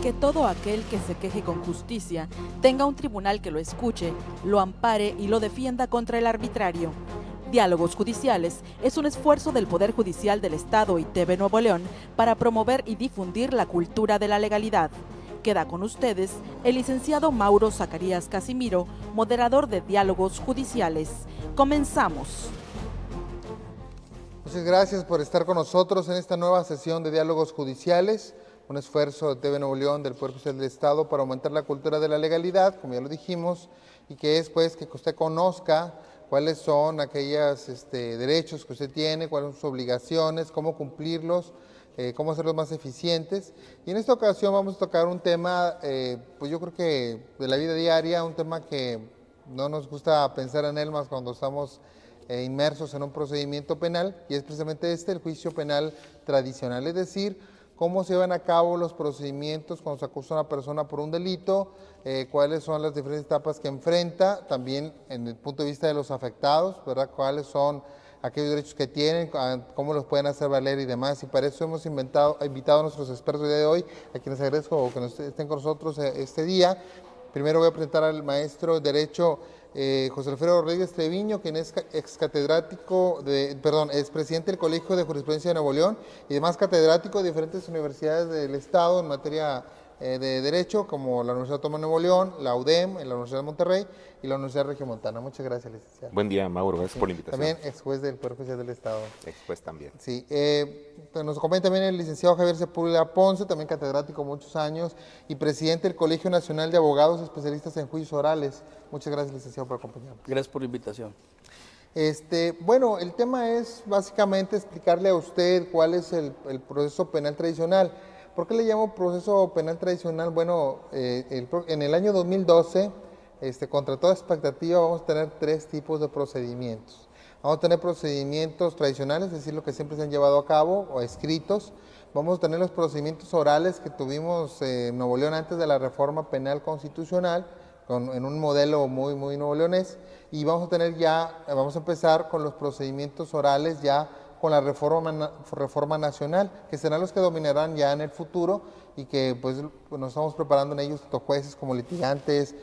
que todo aquel que se queje con justicia tenga un tribunal que lo escuche, lo ampare y lo defienda contra el arbitrario. Diálogos Judiciales es un esfuerzo del Poder Judicial del Estado y TV Nuevo León para promover y difundir la cultura de la legalidad. Queda con ustedes el licenciado Mauro Zacarías Casimiro, moderador de Diálogos Judiciales. Comenzamos. Muchas gracias por estar con nosotros en esta nueva sesión de Diálogos Judiciales, un esfuerzo de TV Nuevo León, del Poder Judicial del Estado, para aumentar la cultura de la legalidad, como ya lo dijimos, y que es pues que usted conozca cuáles son aquellos derechos que usted tiene, cuáles son sus obligaciones, cómo cumplirlos, cómo hacerlos más eficientes. Y en esta ocasión vamos a tocar un tema, pues yo creo que de la vida diaria, un tema que no nos gusta pensar en él más cuando estamos inmersos en un procedimiento penal, y es precisamente el juicio penal tradicional, es decir, cómo se llevan a cabo los procedimientos cuando se acusa a una persona por un delito, cuáles son las diferentes etapas que enfrenta, también en el punto de vista de los afectados, ¿verdad? Cuáles son aquellos derechos que tienen, cómo los pueden hacer valer y demás. Y para eso hemos invitado a nuestros expertos del día de hoy, a quienes agradezco que estén con nosotros este día. Primero voy a presentar al maestro de Derecho José Alfredo Rodríguez Treviño, quien es ex presidente del Colegio de Jurisprudencia de Nuevo León y además catedrático de diferentes universidades del Estado en materia de Derecho, como la Universidad Autónoma de Nuevo León, la UDEM, la Universidad de Monterrey y la Universidad Regiomontana. Muchas gracias, licenciado. Buen día, Mauro, gracias por la invitación. También ex juez del Poder Judicial del Estado. Ex juez también. Sí, nos acompaña también el licenciado Javier Sepúlveda Ponce, también catedrático muchos años y presidente del Colegio Nacional de Abogados Especialistas en Juicios Orales. Muchas gracias, licenciado, por acompañarnos. Gracias por la invitación. Bueno, el tema es básicamente explicarle a usted cuál es el proceso penal tradicional. ¿Por qué le llamo proceso penal tradicional? Bueno, en el año 2012, contra toda expectativa, vamos a tener tres tipos de procedimientos. Vamos a tener procedimientos tradicionales, es decir, lo que siempre se han llevado a cabo o escritos. Vamos a tener los procedimientos orales que tuvimos en Nuevo León antes de la reforma penal constitucional, en un modelo muy nuevoleonés. Y vamos a empezar con los procedimientos orales ya con la reforma nacional, que serán los que dominarán ya en el futuro y que pues nos estamos preparando en ellos, tanto jueces como litigantes,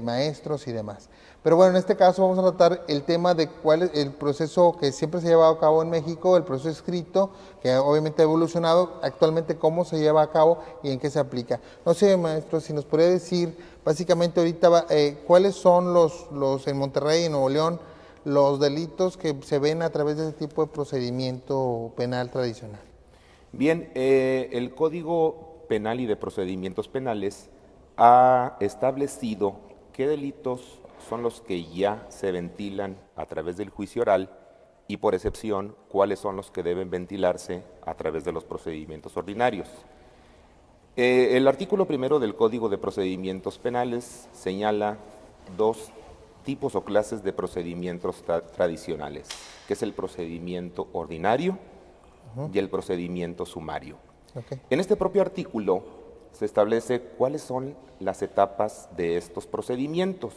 maestros y demás. Pero bueno, en este caso vamos a tratar el tema de cuál es el proceso que siempre se ha llevado a cabo en México, el proceso escrito, que obviamente ha evolucionado, actualmente cómo se lleva a cabo y en qué se aplica. No sé, maestro, si nos podría decir básicamente ahorita cuáles son los en Monterrey y en Nuevo León, los delitos que se ven a través de ese tipo de procedimiento penal tradicional. Bien, el Código Penal y de Procedimientos Penales ha establecido qué delitos son los que ya se ventilan a través del juicio oral y, por excepción, cuáles son los que deben ventilarse a través de los procedimientos ordinarios. El artículo primero del Código de Procedimientos Penales señala dos tipos o clases de procedimientos tradicionales, que es el procedimiento ordinario y el procedimiento sumario. Okay. En este propio artículo se establece cuáles son las etapas de estos procedimientos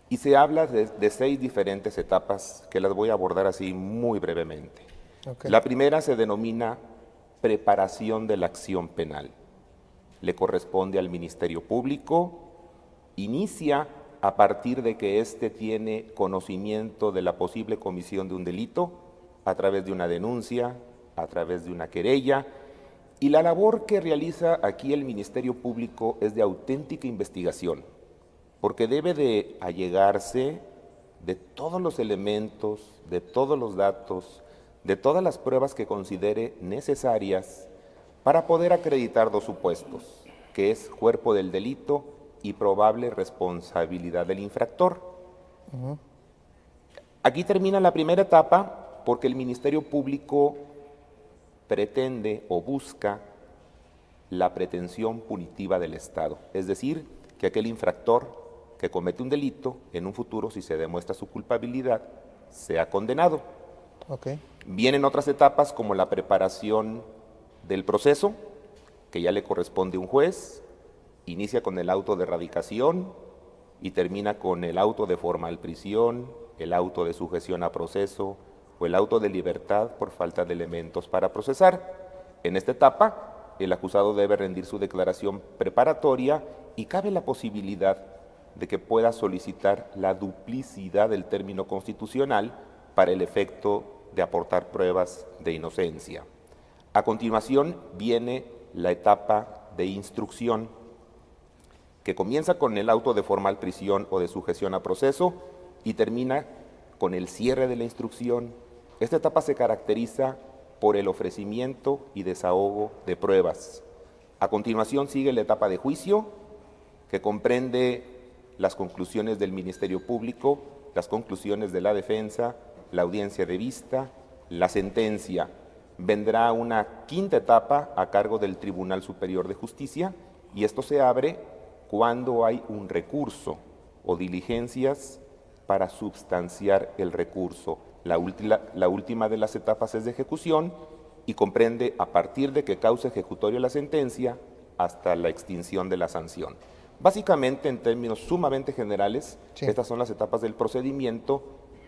y se habla de 6 diferentes etapas que las voy a abordar así muy brevemente. Okay. La primera se denomina preparación de la acción penal. Le corresponde al Ministerio Público, inicia a partir de que éste tiene conocimiento de la posible comisión de un delito, a través de una denuncia, a través de una querella, y la labor que realiza aquí el Ministerio Público es de auténtica investigación, porque debe de allegarse de todos los elementos, de todos los datos, de todas las pruebas que considere necesarias para poder acreditar 2 supuestos, que es cuerpo del delito y probable responsabilidad del infractor. Aquí termina la primera etapa porque el Ministerio Público pretende o busca la pretensión punitiva del Estado, es decir, que aquel infractor que comete un delito, en un futuro, si se demuestra su culpabilidad, sea condenado. Okay. Vienen otras etapas como la preparación del proceso, que ya le corresponde a un juez, inicia con el auto de erradicación y termina con el auto de formal prisión, el auto de sujeción a proceso o el auto de libertad por falta de elementos para procesar. En esta etapa el acusado debe rendir su declaración preparatoria y cabe la posibilidad de que pueda solicitar la duplicidad del término constitucional para el efecto de aportar pruebas de inocencia. A continuación viene la etapa de instrucción, que comienza con el auto de formal prisión o de sujeción a proceso y termina con el cierre de la instrucción. Esta etapa se caracteriza por el ofrecimiento y desahogo de pruebas. A continuación sigue la etapa de juicio, que comprende las conclusiones del Ministerio Público, las conclusiones de la defensa, la audiencia de vista, la sentencia. Vendrá una quinta etapa a cargo del Tribunal Superior de Justicia y esto se abre cuando hay un recurso o diligencias para substanciar el recurso. La última de las etapas es de ejecución y comprende a partir de que causa ejecutorio la sentencia hasta la extinción de la sanción. Básicamente, en términos sumamente generales, sí, estas son las etapas del procedimiento,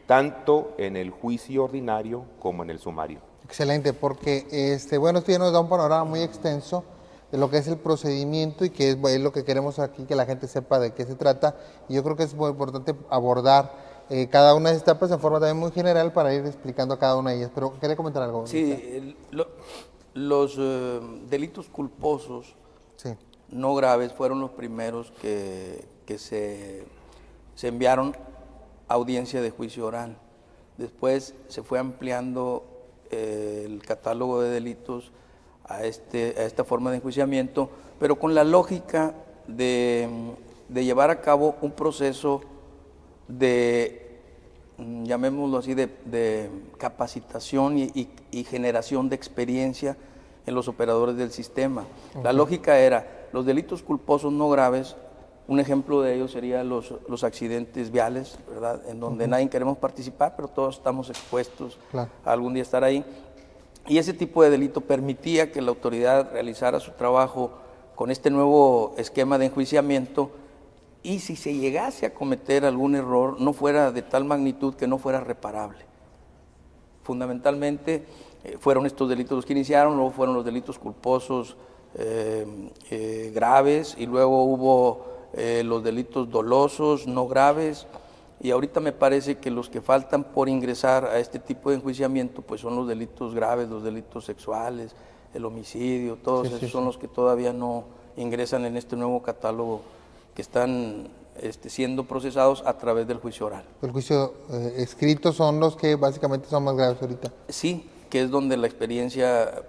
tanto en el juicio ordinario como en el sumario. Excelente, porque bueno, esto ya nos da un panorama muy extenso de lo que es el procedimiento y que es lo que queremos aquí, que la gente sepa de qué se trata. Y yo creo que es muy importante abordar cada una de estas etapas de forma también muy general para ir explicando cada una de ellas. Pero, ¿quería comentar algo? Sí, los delitos culposos, sí, no graves fueron los primeros que se enviaron a audiencia de juicio oral. Después se fue ampliando el catálogo de delitos a esta forma de enjuiciamiento, pero con la lógica de llevar a cabo un proceso de, llamémoslo así, de capacitación y generación de experiencia en los operadores del sistema. Okay. La lógica era, los delitos culposos no graves, un ejemplo de ellos sería los accidentes viales, ¿verdad? En donde nadie queremos participar, pero todos estamos expuestos a algún día estar ahí. Y ese tipo de delito permitía que la autoridad realizara su trabajo con este nuevo esquema de enjuiciamiento y si se llegase a cometer algún error, no fuera de tal magnitud que no fuera reparable. Fundamentalmente fueron estos delitos los que iniciaron, luego fueron los delitos culposos graves y luego hubo los delitos dolosos, no graves, y ahorita me parece que los que faltan por ingresar a este tipo de enjuiciamiento pues son los delitos graves, los delitos sexuales, el homicidio, todos esos son los que todavía no ingresan en este nuevo catálogo que están siendo procesados a través del juicio oral. El juicio escrito son los que básicamente son más graves ahorita. Sí, que es donde la experiencia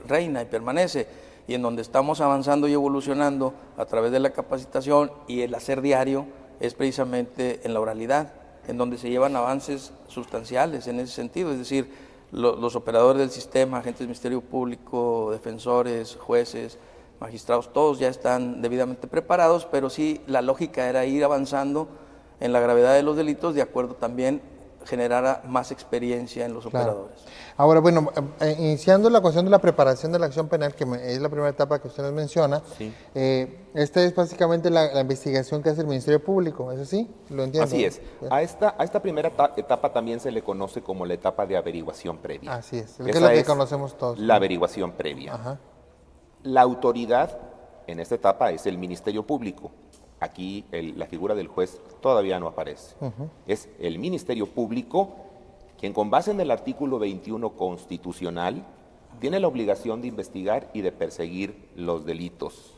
reina y permanece, y en donde estamos avanzando y evolucionando a través de la capacitación y el hacer diario es precisamente en la oralidad, en donde se llevan avances sustanciales en ese sentido, es decir, los operadores del sistema, agentes del Ministerio Público, defensores, jueces, magistrados, todos ya están debidamente preparados, pero sí la lógica era ir avanzando en la gravedad de los delitos de acuerdo también generara más experiencia en los operadores. Ahora, bueno, iniciando la cuestión de la preparación de la acción penal, que es la primera etapa que usted nos menciona, sí, esta es básicamente la investigación que hace el Ministerio Público, ¿es así? ¿Lo entiendo? Así es. A esta primera etapa también se le conoce como la etapa de averiguación previa. Así es, que es lo que conocemos todos. La averiguación previa. Ajá. La autoridad en esta etapa es el Ministerio Público. Aquí la figura del juez todavía no aparece. Es el Ministerio Público quien, con base en el artículo 21 constitucional, tiene la obligación de investigar y de perseguir los delitos.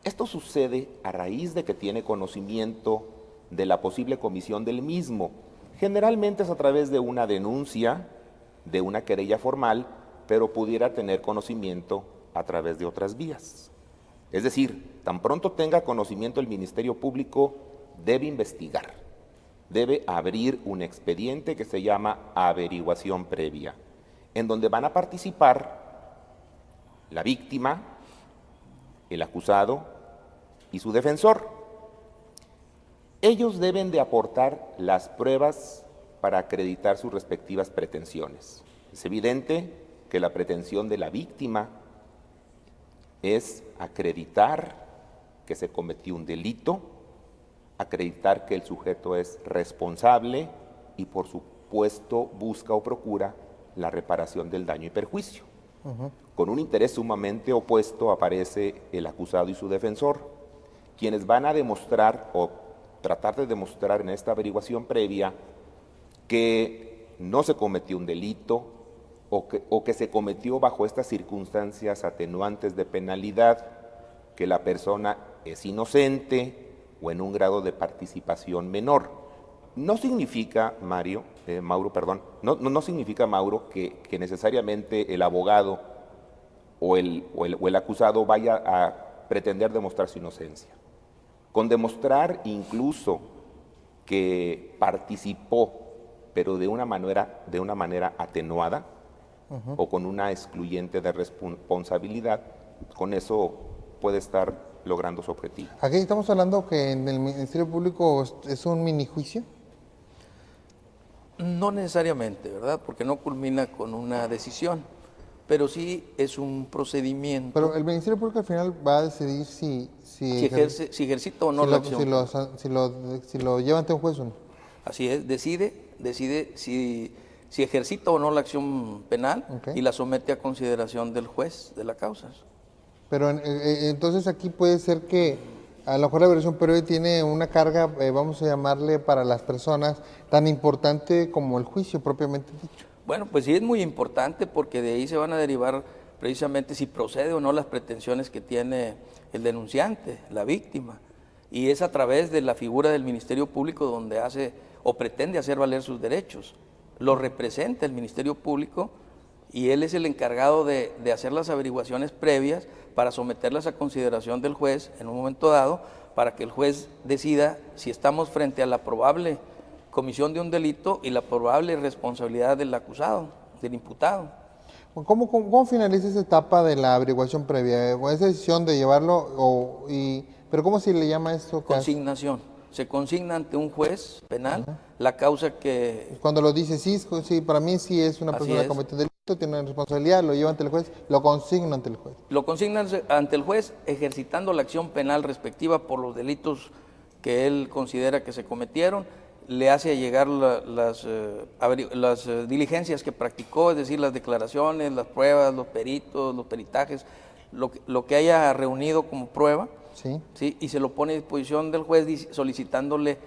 Esto sucede a raíz de que tiene conocimiento de la posible comisión del mismo. Generalmente es a través de una denuncia, de una querella formal, pero pudiera tener conocimiento a través de otras vías. Es decir, tan pronto tenga conocimiento el Ministerio Público, debe investigar, debe abrir un expediente que se llama averiguación previa, en donde van a participar la víctima, el acusado y su defensor. Ellos deben de aportar las pruebas para acreditar sus respectivas pretensiones. Es evidente que la pretensión de la víctima es acreditar que se cometió un delito, acreditar que el sujeto es responsable y, por supuesto, busca o procura la reparación del daño y perjuicio. Con un interés sumamente opuesto aparece el acusado y su defensor, quienes van a demostrar o tratar de demostrar en esta averiguación previa que no se cometió un delito o que se cometió bajo estas circunstancias atenuantes de penalidad, que la persona es inocente o en un grado de participación menor. No significa, no significa, Mauro, que necesariamente el abogado o el acusado vaya a pretender demostrar su inocencia. Con demostrar incluso que participó, pero de una manera atenuada o con una excluyente de responsabilidad, con eso puede estar logrando su objetivo. Aquí estamos hablando que en el Ministerio Público es un minijuicio. No necesariamente, ¿verdad? Porque no culmina con una decisión, pero sí es un procedimiento. Pero el Ministerio Público al final va a decidir si ejercita o no la acción. Si lo lleva ante un juez o no. Así es, decide si ejercita o no la acción penal, okay, y la somete a consideración del juez de la causa. Pero entonces aquí puede ser que a lo mejor la versión previa tiene una carga, vamos a llamarle, para las personas tan importante como el juicio propiamente dicho. Bueno, pues sí es muy importante, porque de ahí se van a derivar precisamente si procede o no las pretensiones que tiene el denunciante, la víctima. Y es a través de la figura del Ministerio Público donde hace o pretende hacer valer sus derechos. Lo representa el Ministerio Público y él es el encargado de hacer las averiguaciones previas para someterlas a consideración del juez en un momento dado, para que el juez decida si estamos frente a la probable comisión de un delito y la probable responsabilidad del acusado, del imputado. ¿Cómo finaliza esa etapa de la averiguación previa? ¿Esa decisión de llevarlo pero cómo se le llama esto? Consignación. Se consigna ante un juez penal la causa que... Cuando lo dice, sí, para mí sí es una persona que cometió delito, tiene una responsabilidad, lo lleva ante el juez, lo consigna ante el juez. Lo consigna ante el juez ejercitando la acción penal respectiva por los delitos que él considera que se cometieron, le hace llegar las diligencias que practicó, es decir, las declaraciones, las pruebas, los peritos, los peritajes, lo que haya reunido como prueba. Sí. ¿Sí? Y se lo pone a disposición del juez solicitándole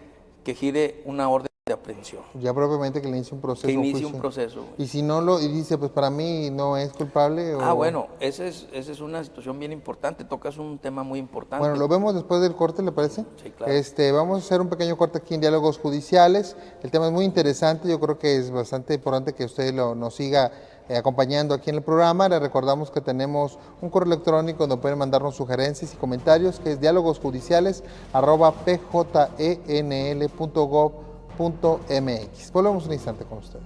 que gire una orden de aprehensión. Ya propiamente que le inicie un proceso. Que inicie un proceso. Y si no y dice, pues para mí no es culpable. Bueno, esa es una situación bien importante, tocas un tema muy importante. Bueno, lo vemos después del corte, ¿le parece? Sí, claro. Vamos a hacer un pequeño corte aquí en Diálogos Judiciales. El tema es muy interesante, yo creo que es bastante importante que usted nos siga acompañando aquí en el programa. Le recordamos que tenemos un correo electrónico donde pueden mandarnos sugerencias y comentarios, que es dialogosjudiciales@pjnl.gov.mx. Volvemos un instante con ustedes.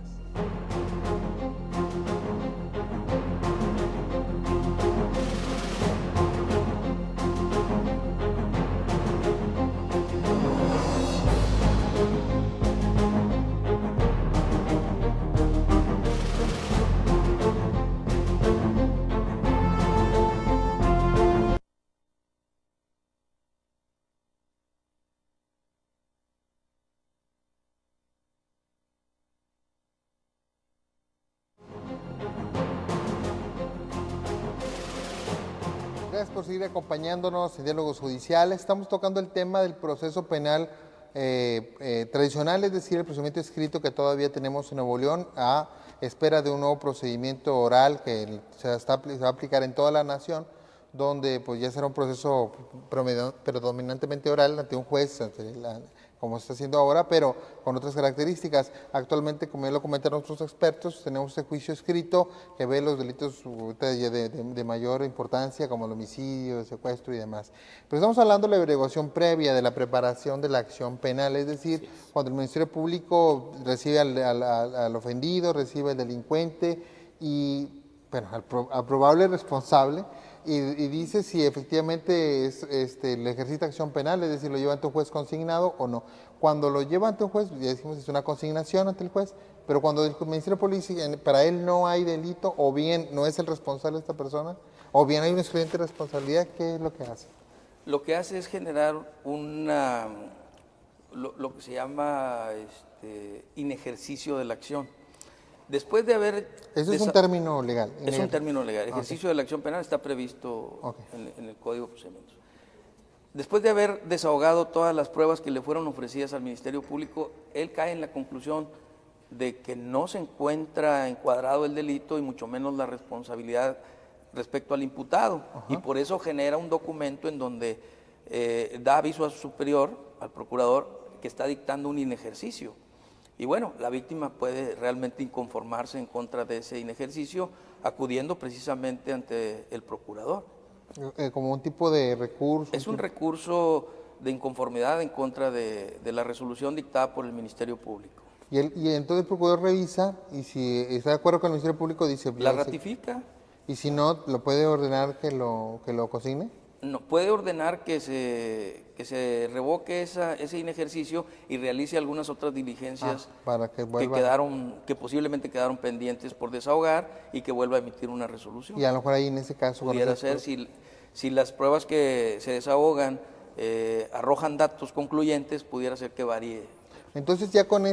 Gracias por seguir acompañándonos en Diálogos Judiciales. Estamos tocando el tema del proceso penal tradicional, es decir, el procedimiento escrito que todavía tenemos en Nuevo León, a espera de un nuevo procedimiento oral que se va a aplicar en toda la nación, donde pues ya será un proceso predominantemente oral ante un juez, como se está haciendo ahora, pero con otras características. Actualmente, como ya lo comentaron nuestros expertos, tenemos este juicio escrito que ve los delitos de mayor importancia, como el homicidio, el secuestro y demás. Pero estamos hablando de la averiguación previa, de la preparación de la acción penal, es decir, cuando el Ministerio Público recibe al ofendido, recibe al delincuente y, bueno, al probable responsable, y dice si efectivamente le ejercita acción penal, es decir, lo lleva ante un juez consignado o no. Cuando lo lleva ante un juez, ya decimos es una consignación ante el juez, pero cuando el Ministerio Público, para él no hay delito, o bien no es el responsable de esta persona, o bien hay una excluyente responsabilidad, ¿qué es lo que hace? Lo que hace es generar lo que se llama inejercicio de la acción. Después de haber... Eso es un término legal. Es un término legal. Ejercicio de la acción penal está previsto Ok. en el Código de Procedimientos. Después de haber desahogado todas las pruebas que le fueron ofrecidas al Ministerio Público, él cae en la conclusión de que no se encuentra encuadrado el delito y mucho menos la responsabilidad respecto al imputado. Y por eso genera un documento en donde da aviso a su superior, al procurador, que está dictando un inejercicio. Y bueno, la víctima puede realmente inconformarse en contra de ese inejercicio, acudiendo precisamente ante el procurador. Como un tipo de recurso. Es un recurso de inconformidad en contra de la resolución dictada por el Ministerio Público. Y entonces el procurador revisa y si está de acuerdo con el Ministerio Público dice... ¿La ratifica? Y si no, ¿lo puede ordenar que lo consigne? No, puede ordenar que se revoque ese inejercicio y realice algunas otras diligencias para que vuelva. que posiblemente quedaron pendientes por desahogar y que vuelva a emitir una resolución. Y a lo mejor ahí en ese caso... Pudiera ser, si las pruebas que se desahogan arrojan datos concluyentes, pudiera ser que varíe. Entonces ya con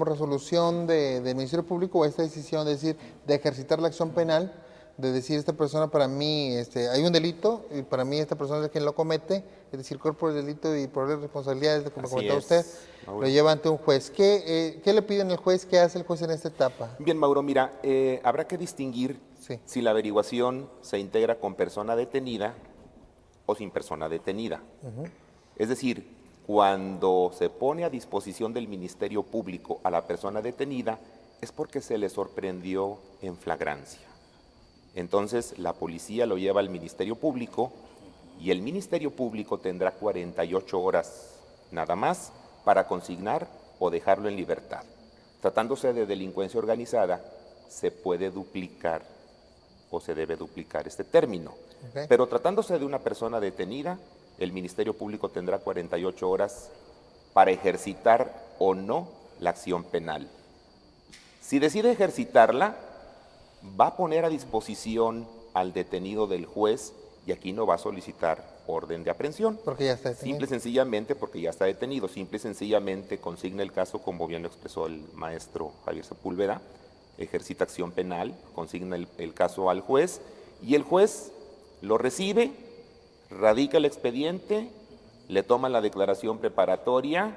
resolución del Ministerio Público o esta decisión de ejercitar la acción penal, de decir esta persona para mí, hay un delito y para mí esta persona es quien lo comete, es decir, cuerpo del delito y por responsabilidades, como comentaba usted, lo lleva ante un juez. ¿Qué le piden al juez? ¿Qué hace el juez en esta etapa? Bien, Mauro, mira, habrá que distinguir si la averiguación se integra con persona detenida o sin persona detenida. Es decir, cuando se pone a disposición del Ministerio Público a la persona detenida, es porque se le sorprendió en flagrancia. Entonces, la policía lo lleva al Ministerio Público y el Ministerio Público tendrá 48 horas nada más para consignar o dejarlo en libertad. Tratándose de delincuencia organizada, se puede duplicar o se debe duplicar este término. Okay. Pero tratándose de una persona detenida, el Ministerio Público tendrá 48 horas para ejercitar o no la acción penal. Si decide ejercitarla, va a poner a disposición al detenido del juez y aquí no va a solicitar orden de aprehensión. Porque ya está detenido. Simple y sencillamente porque ya está detenido. Simple y sencillamente consigna el caso, como bien lo expresó el maestro Javier Sepúlveda, ejercita acción penal, consigna el caso al juez y el juez lo recibe, radica el expediente, le toma la declaración preparatoria.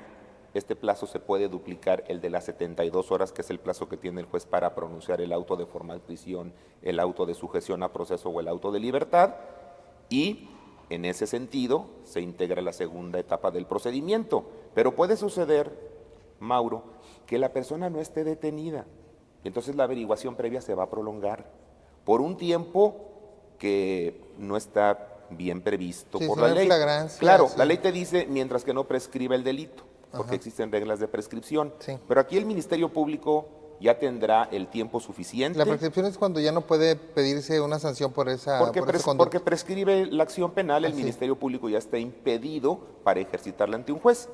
Este plazo se puede duplicar, el de las 72 horas, que es el plazo que tiene el juez para pronunciar el auto de formal prisión, el auto de sujeción a proceso o el auto de libertad, y en ese sentido se integra la segunda etapa del procedimiento. Pero puede suceder, Mauro, que la persona no esté detenida, entonces la averiguación previa se va a prolongar por un tiempo que no está bien previsto por la ley. Claro, la ley te dice mientras que no prescriba el delito, porque existen reglas de prescripción. Pero aquí el Ministerio Público ya tendrá el tiempo suficiente. La prescripción es cuando ya no puede pedirse una sanción por esa conducta. Porque prescribe la acción penal, el Ministerio Público ya está impedido para ejercitarla ante un juez.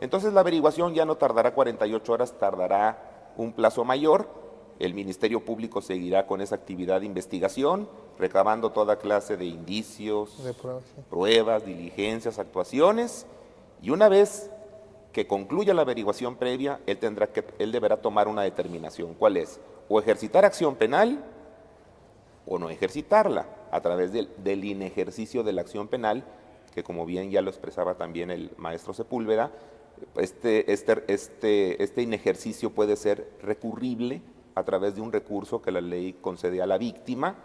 Entonces la averiguación ya no tardará 48 horas, tardará un plazo mayor. El Ministerio Público seguirá con esa actividad de investigación, recabando toda clase de indicios, pruebas, diligencias, actuaciones, y una vez que concluya la averiguación previa, él deberá tomar una determinación. ¿Cuál es? O ejercitar acción penal o no ejercitarla a través del inejercicio de la acción penal, que como bien ya lo expresaba también el maestro Sepúlveda, este inejercicio puede ser recurrible a través de un recurso que la ley concede a la víctima.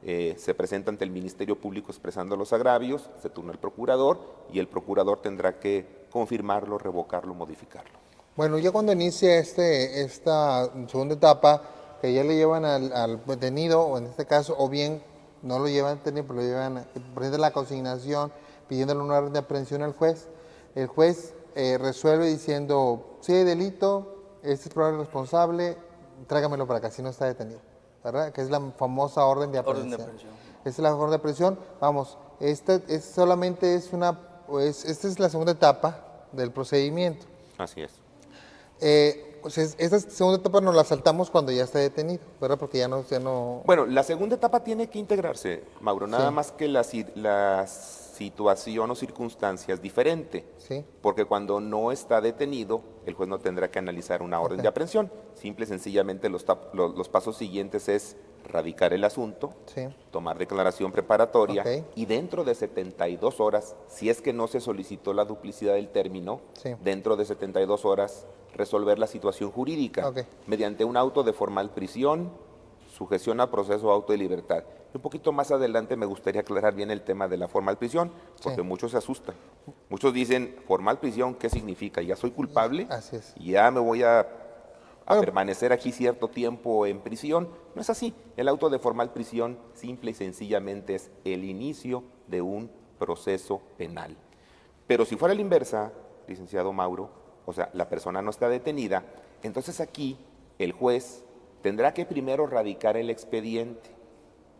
Se presenta ante el Ministerio Público expresando los agravios, se turna el procurador y el procurador tendrá que confirmarlo, revocarlo, modificarlo. Bueno, ya cuando inicia esta segunda etapa, que ya le llevan al detenido, o en este caso, o bien no lo llevan detenido, pero lo llevan, presentan la consignación, pidiéndole una orden de aprehensión al juez, el juez resuelve diciendo, si hay delito, este es probable responsable, tráigamelo para acá, si no está detenido, ¿verdad? Que es la famosa orden de aprehensión. Esta es la orden de aprehensión. Vamos, esta es la segunda etapa del procedimiento. Así es. pues esta segunda etapa nos la saltamos cuando ya está detenido, ¿verdad? Porque ya no... Bueno, la segunda etapa tiene que integrarse, Mauro, nada Sí. más que la situación o circunstancia es diferente. Sí. Porque cuando no está detenido, el juez no tendrá que analizar una orden Ok. de aprehensión. Simple y sencillamente los pasos siguientes es radicar el asunto, Sí. tomar declaración preparatoria Ok. y dentro de 72 horas, si es que no se solicitó la duplicidad del término, Sí. dentro de 72 horas resolver la situación jurídica Ok. mediante un auto de formal prisión, sujeción a proceso, auto de libertad. Y un poquito más adelante me gustaría aclarar bien el tema de la formal prisión, porque Sí. muchos se asustan. Muchos dicen, formal prisión, ¿qué significa? ¿Ya soy culpable? Así es. ¿Y ya me voy a Bueno. permanecer aquí cierto tiempo en prisión? No es así. El auto de formal prisión simple y sencillamente es el inicio de un proceso penal. Pero si fuera la inversa, licenciado Mauro, o sea, la persona no está detenida, entonces aquí el juez tendrá que primero radicar el expediente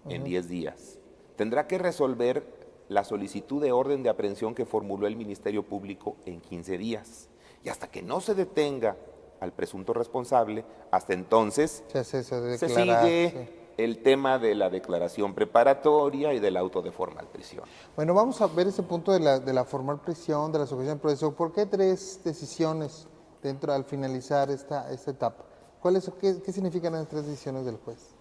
en 10 días. Tendrá que resolver la solicitud de orden de aprehensión que formuló el Ministerio Público en 15 días. Y hasta que no se detenga al presunto responsable, hasta entonces Se se declara, sigue sí. el tema de la declaración preparatoria y del auto de formal prisión. Bueno, vamos a ver ese punto de la formal prisión, de la sujeción al proceso. ¿Por qué 3 decisiones dentro al finalizar esta etapa? ¿Qué significan las 3 decisiones del juez?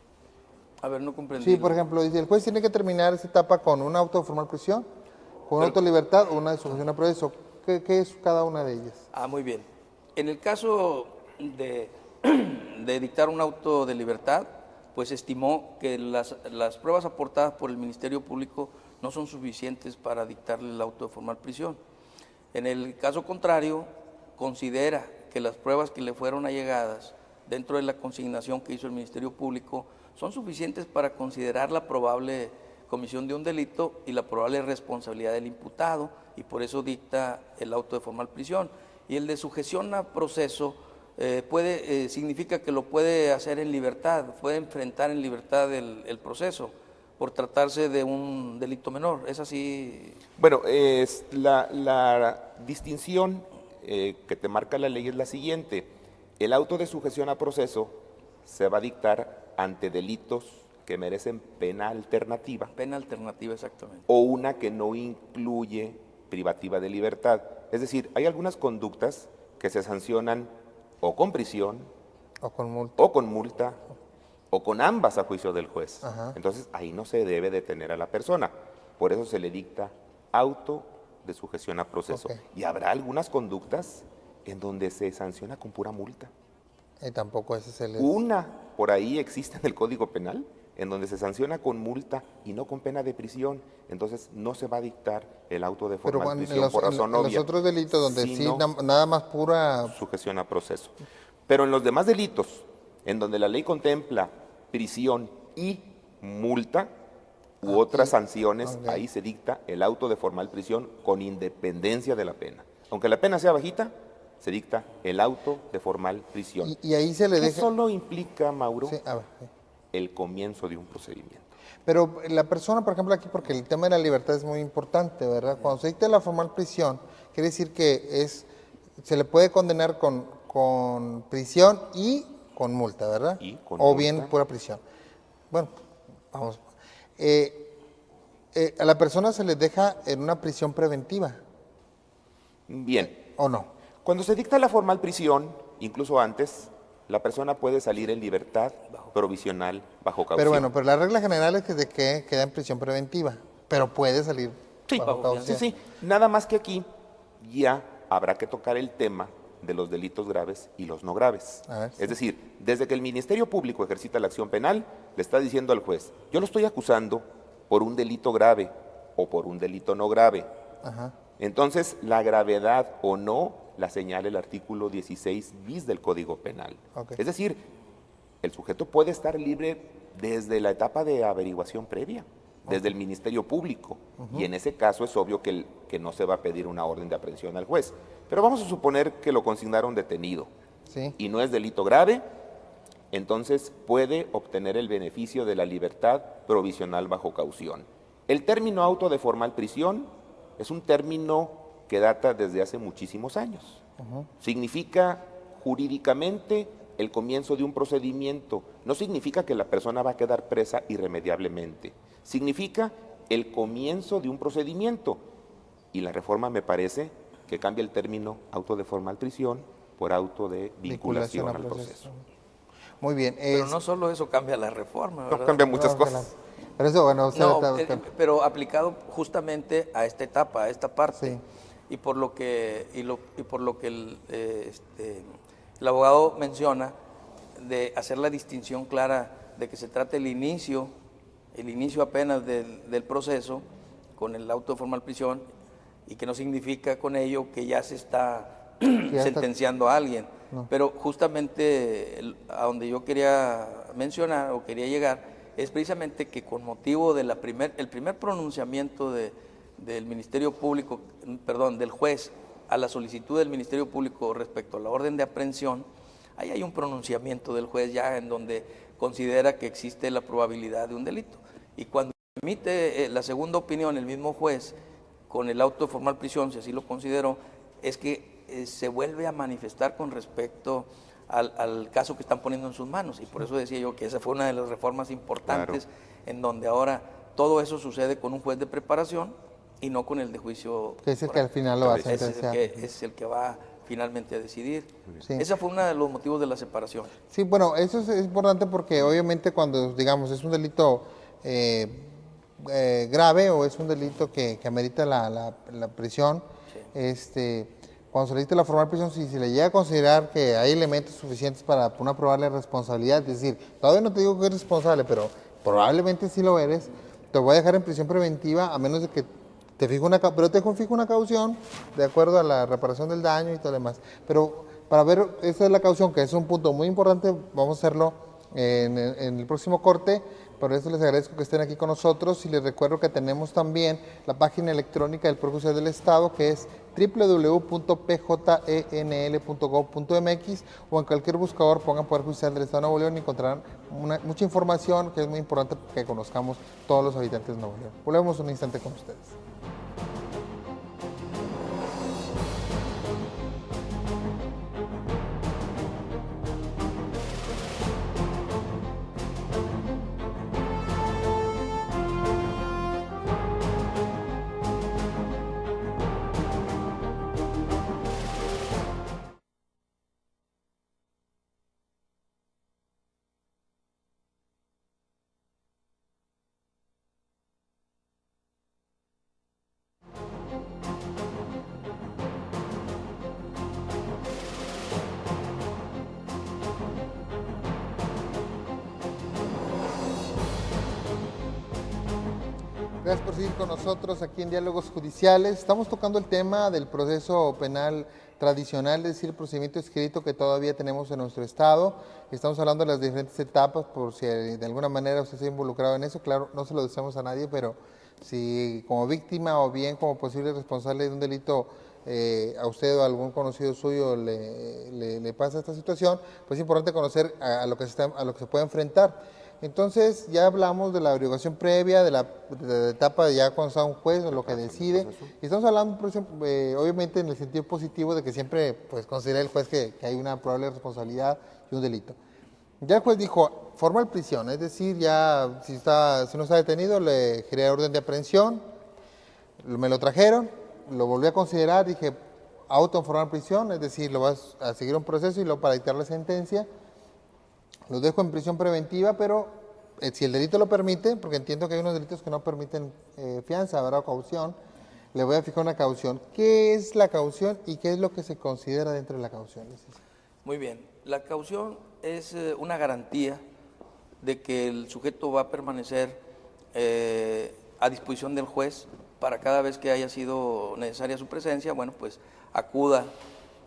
A ver, no comprendí. Sí, por ejemplo, dice, el juez tiene que terminar esta etapa con un auto de formal prisión, con un auto de libertad o una de sujeción al proceso. ¿Qué es cada una de ellas? Ah, muy bien. En el caso de, de dictar un auto de libertad, pues estimó que las pruebas aportadas por el Ministerio Público no son suficientes para dictarle el auto de formal prisión. En el caso contrario, considera que las pruebas que le fueron allegadas dentro de la consignación que hizo el Ministerio Público son suficientes para considerar la probable comisión de un delito y la probable responsabilidad del imputado, y por eso dicta el auto de formal prisión. Y el de sujeción a proceso significa que lo puede hacer en libertad, puede enfrentar en libertad el proceso por tratarse de un delito menor. ¿Es así? Bueno, la distinción que te marca la ley es la siguiente. El auto de sujeción a proceso se va a dictar ante delitos que merecen pena alternativa Pena alternativa, exactamente. o una que no incluye privativa de libertad. Es decir, hay algunas conductas que se sancionan o con prisión, O con multa. o con multa, o con ambas a juicio del juez. Ajá. Entonces, ahí no se debe detener a la persona. Por eso se le dicta auto de sujeción a proceso. Ok. Y habrá algunas conductas en donde se sanciona con pura multa. Tampoco ese es el... Una por ahí existe en el Código Penal, en donde se sanciona con multa y no con pena de prisión. Entonces, no se va a dictar el auto de Pero formal bueno, prisión por razón en los obvia, otros delitos donde sí, sino nada más pura... sujeción a proceso. Pero en los demás delitos, en donde la ley contempla prisión y multa u otras sanciones, ok. ahí se dicta el auto de formal prisión con independencia de la pena. Aunque la pena sea bajita, se dicta el auto de formal prisión. Y ahí se le ¿Qué deja... solo implica, Mauro, Sí, a ver, sí. el comienzo de un procedimiento? Pero la persona, por ejemplo, aquí, porque el tema de la libertad es muy importante, ¿verdad? Cuando se dicta la formal prisión, quiere decir que se le puede condenar con prisión y con multa, ¿verdad? Y con o bien multa. pura prisión. Bueno, vamos. A la persona se le deja en una prisión preventiva, Bien, ¿o no? cuando se dicta la formal prisión, incluso antes, la persona puede salir en libertad provisional bajo caución. Pero bueno, pero la regla general es que queda en prisión preventiva, pero puede salir Sí, bajo caución. sí. Nada más que aquí ya habrá que tocar el tema de los delitos graves y los no graves. A ver, sí. Es decir, desde que el Ministerio Público ejercita la acción penal, le está diciendo al juez, yo lo estoy acusando por un delito grave o por un delito no grave. Ajá. Entonces, la gravedad o no la señala el artículo 16 bis del Código Penal. Ok. Es decir, el sujeto puede estar libre desde la etapa de averiguación previa, desde el Ministerio Público, y en ese caso es obvio que no se va a pedir una orden de aprehensión al juez. Pero vamos a suponer que lo consignaron detenido Sí. y no es delito grave, entonces puede obtener el beneficio de la libertad provisional bajo caución. El término auto de formal prisión es un término que data desde hace muchísimos años. Significa jurídicamente el comienzo de un procedimiento. No significa que la persona va a quedar presa irremediablemente. Significa el comienzo de un procedimiento. Y la reforma me parece que cambia el término auto de formal prisión por auto de vinculación al proceso. Muy bien. Pero no solo eso cambia la reforma, ¿verdad? No, cambia muchas cosas. Pero eso, bueno, pero aplicado justamente a esta etapa, a esta parte. Sí. Y por lo que el abogado menciona de hacer la distinción clara de que se trata el inicio apenas del proceso con el auto de formal prisión, y que no significa con ello que ya se está sentenciando a alguien. No. Pero justamente a donde yo quería mencionar o quería llegar es precisamente que con motivo de el primer pronunciamiento del Ministerio Público, del juez a la solicitud del Ministerio Público respecto a la orden de aprehensión, ahí hay un pronunciamiento del juez ya en donde considera que existe la probabilidad de un delito. Y cuando emite la segunda opinión el mismo juez con el auto de formal prisión, si así lo consideró, es que se vuelve a manifestar con respecto al caso que están poniendo en sus manos. Y por eso decía yo que esa fue una de las reformas importantes, claro, en donde ahora todo eso sucede con un juez de preparación y no con el de juicio. Que es el que al final lo va a sentenciar. Es el que va finalmente a decidir. Sí. Ese fue uno de los motivos de la separación. Sí, bueno, eso es importante porque obviamente cuando, digamos, es un delito grave o es un delito que amerita la prisión, sí, cuando se solicita la formal prisión, si se le llega a considerar que hay elementos suficientes para una probable responsabilidad, es decir, todavía no te digo que eres responsable, pero probablemente sí lo eres, te voy a dejar en prisión preventiva a menos de que te fijo una caución de acuerdo a la reparación del daño y todo lo demás. Pero para ver, esa es la caución, que es un punto muy importante, vamos a hacerlo en el próximo corte. Por eso les agradezco que estén aquí con nosotros y les recuerdo que tenemos también la página electrónica del Poder Judicial del Estado, que es www.pjnl.gov.mx, o en cualquier buscador pongan Poder Judicial del Estado de Nuevo León y encontrarán mucha información que es muy importante que conozcamos todos los habitantes de Nuevo León. Volvemos un instante con ustedes. Gracias por seguir con nosotros aquí en Diálogos Judiciales. Estamos tocando el tema del proceso penal tradicional, es decir, el procedimiento escrito que todavía tenemos en nuestro estado. Estamos hablando de las diferentes etapas, por si de alguna manera usted se ha involucrado en eso. Claro, no se lo deseamos a nadie, pero si como víctima o bien como posible responsable de un delito a usted o a algún conocido suyo le pasa esta situación, pues es importante conocer a lo que se puede enfrentar. Entonces, ya hablamos de la averiguación previa, de la etapa de ya cuando está un juez o lo que decide. Y estamos hablando, obviamente, en el sentido positivo de que siempre pues, considera el juez que hay una probable responsabilidad y un delito. Ya el juez dijo, formal prisión, es decir, ya si no está detenido, le giré orden de aprehensión, me lo trajeron, lo volví a considerar, dije, auto en formal prisión, es decir, lo vas a seguir un proceso y luego para dictar la sentencia. Los dejo en prisión preventiva, pero si el delito lo permite, porque entiendo que hay unos delitos que no permiten fianza, ¿verdad? O caución, le voy a fijar una caución. ¿Qué es la caución y qué es lo que se considera dentro de la caución? Muy bien, la caución es una garantía de que el sujeto va a permanecer a disposición del juez para cada vez que haya sido necesaria su presencia, bueno, pues acuda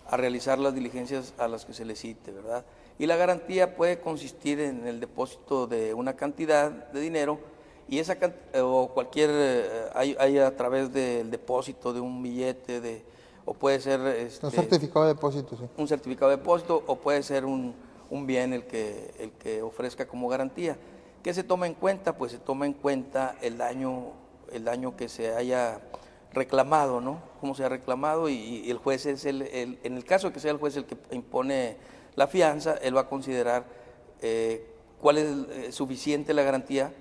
a realizar las diligencias a las que se le cite, ¿verdad? Y la garantía puede consistir en el depósito de una cantidad de dinero y esa o cualquier, hay a través del depósito de un billete, o puede ser... un certificado de depósito, sí. Un certificado de depósito, o puede ser un bien el que ofrezca como garantía. ¿Qué se toma en cuenta? Pues se toma en cuenta el daño que se haya reclamado, ¿no? Cómo se ha reclamado y el juez es en el caso de que sea el juez el que impone la fianza, él va a considerar cuál es suficiente la garantía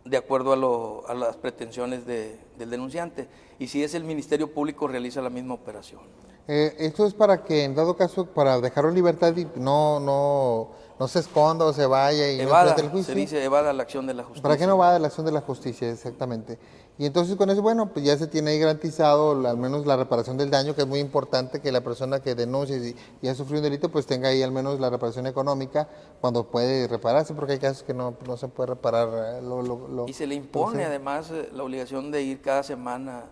de acuerdo a las pretensiones del denunciante. Y si es el Ministerio Público, realiza la misma operación. Esto es para que, en dado caso, para dejarlo en libertad y no se esconda o se vaya y no enfrente el juicio. Se dice evada la acción de la justicia. ¿Para qué no va de la acción de la justicia? Exactamente. Y entonces con eso, bueno, pues ya se tiene ahí garantizado al menos la reparación del daño, que es muy importante que la persona que denuncie y ha sufrido un delito, pues tenga ahí al menos la reparación económica cuando puede repararse, porque hay casos que no se puede reparar. Y se le impone además la obligación de ir cada semana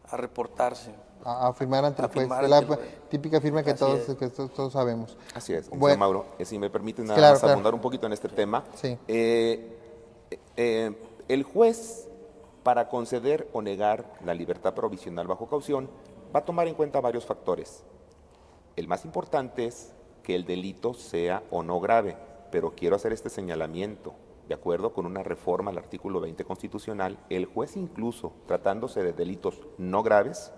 a reportarse. A firmar ante el juez. firmar Es la ante el juez. típica firma que todos sabemos. Así es, Bueno, Mauro. Si me permiten nada claro, más abundar un poquito en este tema. Sí. El juez, para conceder o negar la libertad provisional bajo caución, va a tomar en cuenta varios factores. El más importante es que el delito sea o no grave, pero quiero hacer este señalamiento. De acuerdo con una reforma al artículo 20 constitucional, el juez incluso, tratándose de delitos no graves,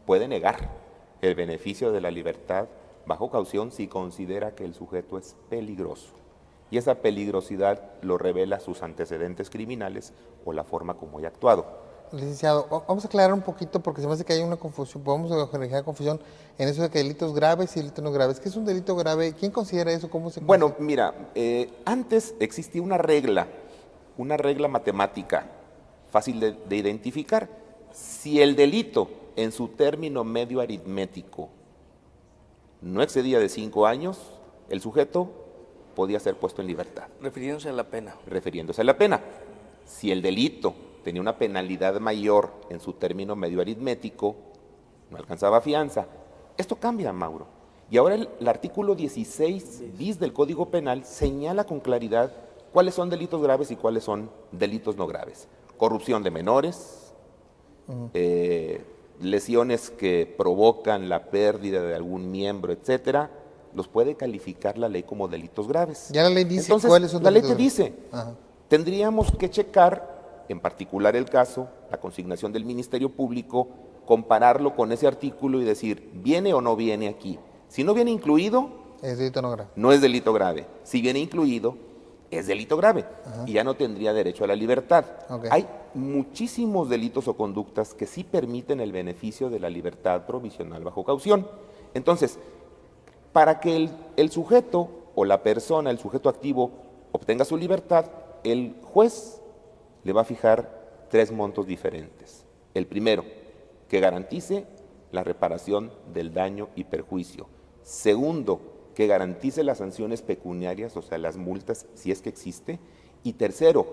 puede negar el beneficio de la libertad bajo caución si considera que el sujeto es peligroso. Y esa peligrosidad lo revela sus antecedentes criminales o la forma como haya actuado. Licenciado, vamos a aclarar un poquito porque se me hace que hay una confusión, podemos generar confusión en eso de que delitos graves y delitos no graves. ¿Qué es un delito grave? ¿Quién considera eso? ¿Cómo se Bueno, mira, antes existía una regla matemática fácil de identificar. Si el delito en su término medio aritmético no excedía de 5 años, el sujeto podía ser puesto en libertad. Refiriéndose a la pena. Refiriéndose a la pena. Si el delito tenía una penalidad mayor en su término medio aritmético, no alcanzaba fianza. Esto cambia, Mauro. Y ahora el artículo 16 bis del Código Penal señala con claridad cuáles son delitos graves y cuáles son delitos no graves. Corrupción de menores, lesiones que provocan la pérdida de algún miembro, etcétera, los puede calificar la ley como delitos graves. Ya la ley dice. Entonces, cuáles son la ley delitos te dice, Ajá. tendríamos que checar, en particular el caso, la consignación del Ministerio Público, compararlo con ese artículo y decir, ¿viene o no viene aquí? Si no viene incluido, Es delito no grave. no es delito grave. Si viene incluido, es delito grave. Ajá. Y ya no tendría derecho a la libertad. Ok. Hay muchísimos delitos o conductas que sí permiten el beneficio de la libertad provisional bajo caución. Entonces, para que el sujeto o la persona, el sujeto activo, obtenga su libertad, el juez le va a fijar 3 montos diferentes. El primero, que garantice la reparación del daño y perjuicio. Segundo, que garantice las sanciones pecuniarias, o sea, las multas, si es que existe. Y tercero,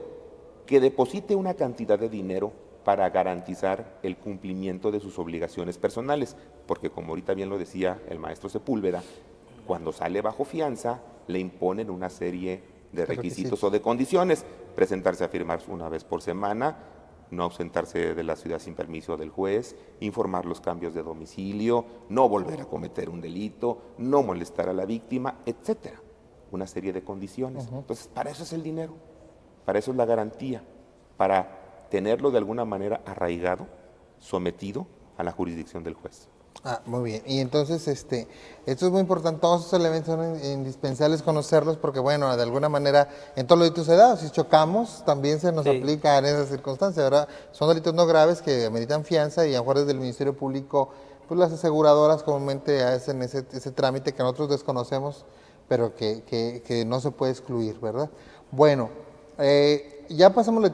que deposite una cantidad de dinero para garantizar el cumplimiento de sus obligaciones personales, porque como ahorita bien lo decía el maestro Sepúlveda, cuando sale bajo fianza le imponen una serie de requisitos o de condiciones: presentarse a firmar una vez por semana, no ausentarse de la ciudad sin permiso del juez, informar los cambios de domicilio, no volver a cometer un delito, no molestar a la víctima, etcétera. Una serie de condiciones. Entonces, para eso es el dinero, para eso es la garantía, para tenerlo de alguna manera arraigado, sometido a la jurisdicción del juez. Muy bien. Y entonces, esto es muy importante, todos esos elementos son indispensables conocerlos porque, bueno, de alguna manera, en todos los delitos se da, si chocamos, también se nos aplica en esas circunstancias, ¿verdad? Son delitos no graves que ameritan fianza y a jueces del Ministerio Público, pues las aseguradoras comúnmente hacen ese trámite que nosotros desconocemos, pero que no se puede excluir, ¿verdad? Bueno, ya pasamos a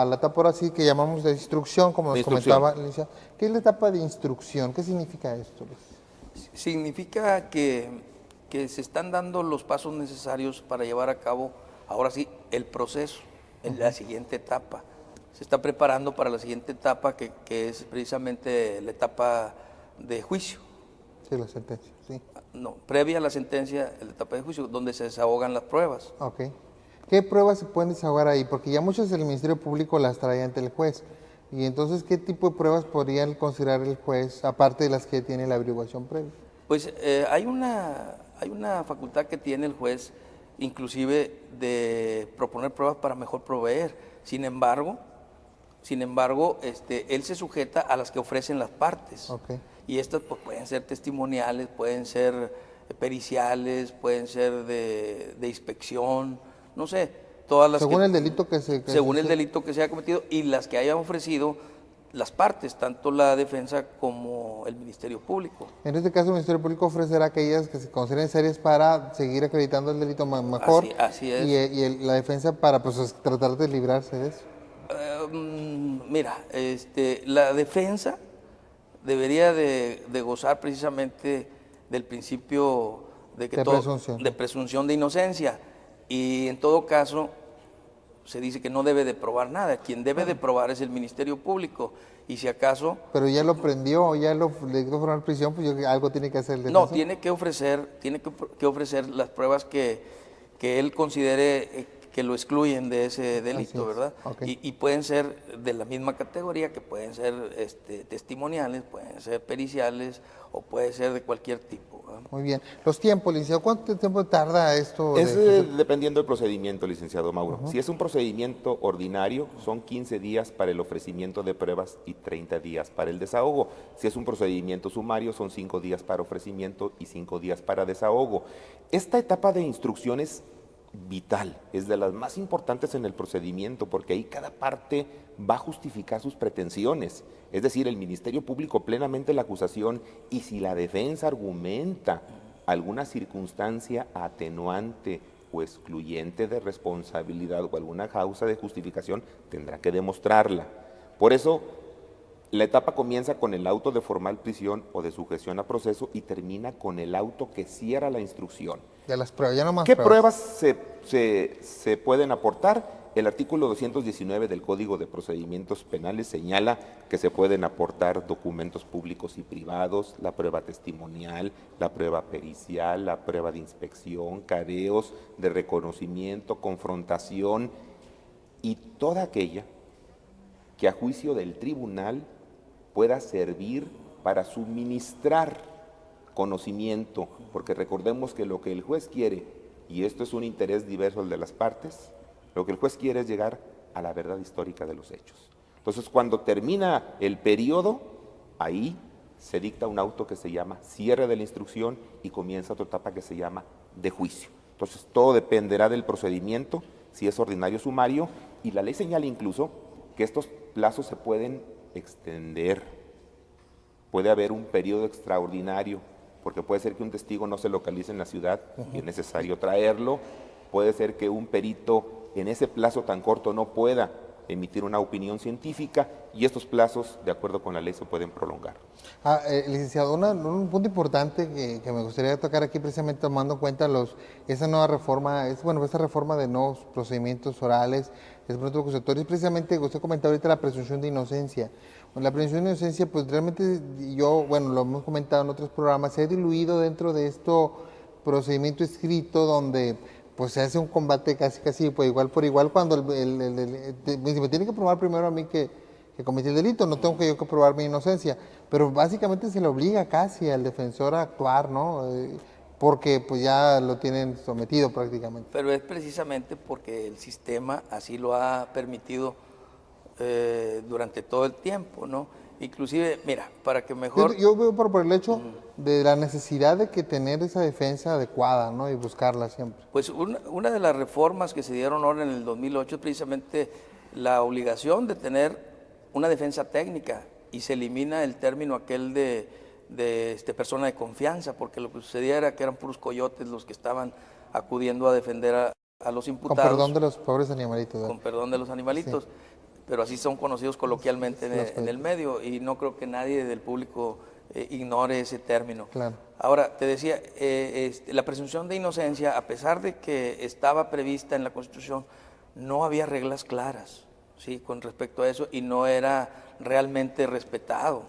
la etapa ahora sí que llamamos de instrucción, como nos comentaba Alicia. ¿Qué es la etapa de instrucción? ¿Qué significa esto? Significa que se están dando los pasos necesarios para llevar a cabo, ahora sí, el proceso, en la siguiente etapa. Se está preparando para la siguiente etapa, que es precisamente la etapa de juicio. Sí, la sentencia, sí. No, previa a la sentencia, la etapa de juicio, donde se desahogan las pruebas. Ok. ¿Qué pruebas se pueden desahogar ahí? Porque ya muchas del Ministerio Público las trae ante el juez. Y entonces, ¿qué tipo de pruebas podría considerar el juez, aparte de las que tiene la averiguación previa? Pues hay una facultad que tiene el juez, inclusive de proponer pruebas para mejor proveer. Sin embargo, Sin embargo, él se sujeta a las que ofrecen las partes. Ok. Y estas pues, pueden ser testimoniales, pueden ser periciales, pueden ser de inspección, no sé, todas las Según el delito que se... según el delito que se haya cometido y las que hayan ofrecido las partes, tanto la defensa como el Ministerio Público. En este caso, el Ministerio Público ofrecerá aquellas que se consideren serias para seguir acreditando el delito mejor. Así es. Y la defensa para pues, tratar de librarse de eso. Mira, la defensa debería de gozar precisamente del principio de presunción de inocencia, y en todo caso se dice que no debe de probar nada. Quien debe de probar es el Ministerio Público, y si acaso... Pero ya lo prendió, ya le dio formal prisión, pues algo tiene que hacer el defensor. No, tiene que ofrecer las pruebas que él considere que lo excluyen de ese delito, ¿verdad? Okay. Y pueden ser de la misma categoría, que pueden ser testimoniales, pueden ser periciales, o puede ser de cualquier tipo, ¿verdad? Muy bien. Los tiempos, licenciado, ¿cuánto tiempo tarda esto? Es dependiendo del procedimiento, licenciado Mauro. Si es un procedimiento ordinario, son 15 días para el ofrecimiento de pruebas y 30 días para el desahogo. Si es un procedimiento sumario, son 5 días para ofrecimiento y 5 días para desahogo. Esta etapa de instrucción es vital, es de las más importantes en el procedimiento, porque ahí cada parte va a justificar sus pretensiones, es decir, el Ministerio Público plenamente la acusación, y si la defensa argumenta alguna circunstancia atenuante o excluyente de responsabilidad o alguna causa de justificación, tendrá que demostrarla. Por eso, la etapa comienza con el auto de formal prisión o de sujeción a proceso y termina con el auto que cierra la instrucción. De las pruebas, ya no más ¿Qué pruebas se pueden aportar? El artículo 219 del Código de Procedimientos Penales señala que se pueden aportar documentos públicos y privados, la prueba testimonial, la prueba pericial, la prueba de inspección, careos de reconocimiento, confrontación y toda aquella que a juicio del tribunal pueda servir para suministrar conocimiento, porque recordemos que lo que el juez quiere, y esto es un interés diverso al de las partes, lo que el juez quiere es llegar a la verdad histórica de los hechos. Entonces, cuando termina el periodo, ahí se dicta un auto que se llama cierre de la instrucción y comienza otra etapa que se llama de juicio. Entonces, todo dependerá del procedimiento, si es ordinario o sumario, y la ley señala incluso que estos plazos se pueden extender. Puede haber un periodo extraordinario, porque puede ser que un testigo no se localice en la ciudad y es necesario traerlo. Puede ser que un perito en ese plazo tan corto no pueda emitir una opinión científica, y estos plazos, de acuerdo con la ley, se pueden prolongar. Licenciado, un punto importante que me gustaría tocar aquí, precisamente tomando en cuenta esa nueva reforma, esta reforma de nuevos procedimientos orales, es precisamente, usted comentaba ahorita la presunción de inocencia. Bueno, la presunción de inocencia, pues realmente lo hemos comentado en otros programas, se ha diluido dentro de procedimiento escrito donde pues se hace un combate casi pues, igual por igual, cuando me tiene que probar primero a mí que cometí el delito, no tengo yo que probar mi inocencia, pero básicamente se le obliga casi al defensor a actuar, ¿no? Porque pues ya lo tienen sometido prácticamente. Pero es precisamente porque el sistema así lo ha permitido durante todo el tiempo, ¿no? Inclusive, mira, para que mejor... Yo veo por el hecho de la necesidad de que tener esa defensa adecuada, ¿no? Y buscarla siempre. Pues una de las reformas que se dieron ahora en el 2008 es precisamente la obligación de tener una defensa técnica, y se elimina el término aquel de persona de confianza, porque lo que sucedía era que eran puros coyotes los que estaban acudiendo a defender a los imputados. Con perdón de los pobres animalitos, ¿verdad? Con perdón de los animalitos. Sí. Pero así son conocidos coloquialmente en el medio, y no creo que nadie del público ignore ese término. Claro. Ahora, te decía, la presunción de inocencia, a pesar de que estaba prevista en la Constitución, no había reglas claras, ¿sí?, con respecto a eso, y no era realmente respetado.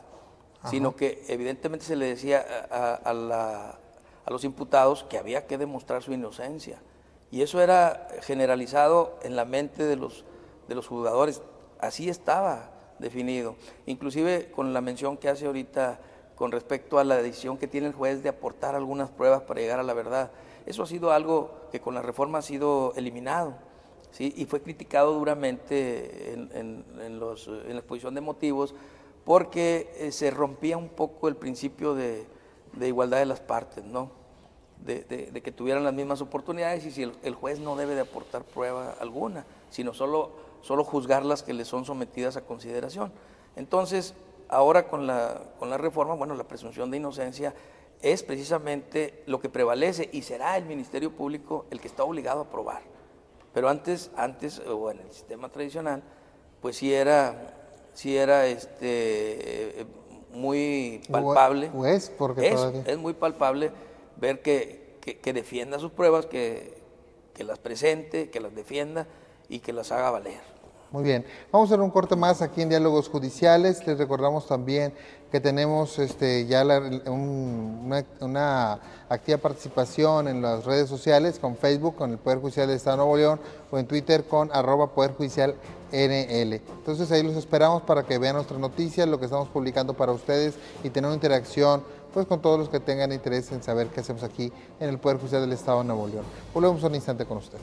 Ajá. Sino que evidentemente se le decía a los imputados que había que demostrar su inocencia, y eso era generalizado en la mente de los juzgadores. Así estaba definido, inclusive con la mención que hace ahorita con respecto a la decisión que tiene el juez de aportar algunas pruebas para llegar a la verdad. Eso ha sido algo que con la reforma ha sido eliminado. ¿sí? Y fue criticado duramente en la exposición de motivos porque se rompía un poco el principio de igualdad de las partes, ¿no? De que tuvieran las mismas oportunidades, y si el juez no debe de aportar prueba alguna, sino solo juzgar las que le son sometidas a consideración. Entonces, ahora con la reforma, bueno, la presunción de inocencia es precisamente lo que prevalece, y será el Ministerio Público el que está obligado a probar. Pero antes o en el sistema tradicional, pues sí era muy palpable. Es muy palpable ver que defienda sus pruebas, que las presente, que las defienda y que las haga valer. Muy bien, vamos a hacer un corte más aquí en Diálogos Judiciales. Les recordamos también que tenemos ya una activa participación en las redes sociales, con Facebook, con el Poder Judicial del Estado de Nuevo León, o en Twitter con @Poder Judicial NL. Entonces ahí los esperamos para que vean nuestras noticias, lo que estamos publicando para ustedes, y tener una interacción pues con todos los que tengan interés en saber qué hacemos aquí en el Poder Judicial del Estado de Nuevo León. Volvemos un instante con ustedes.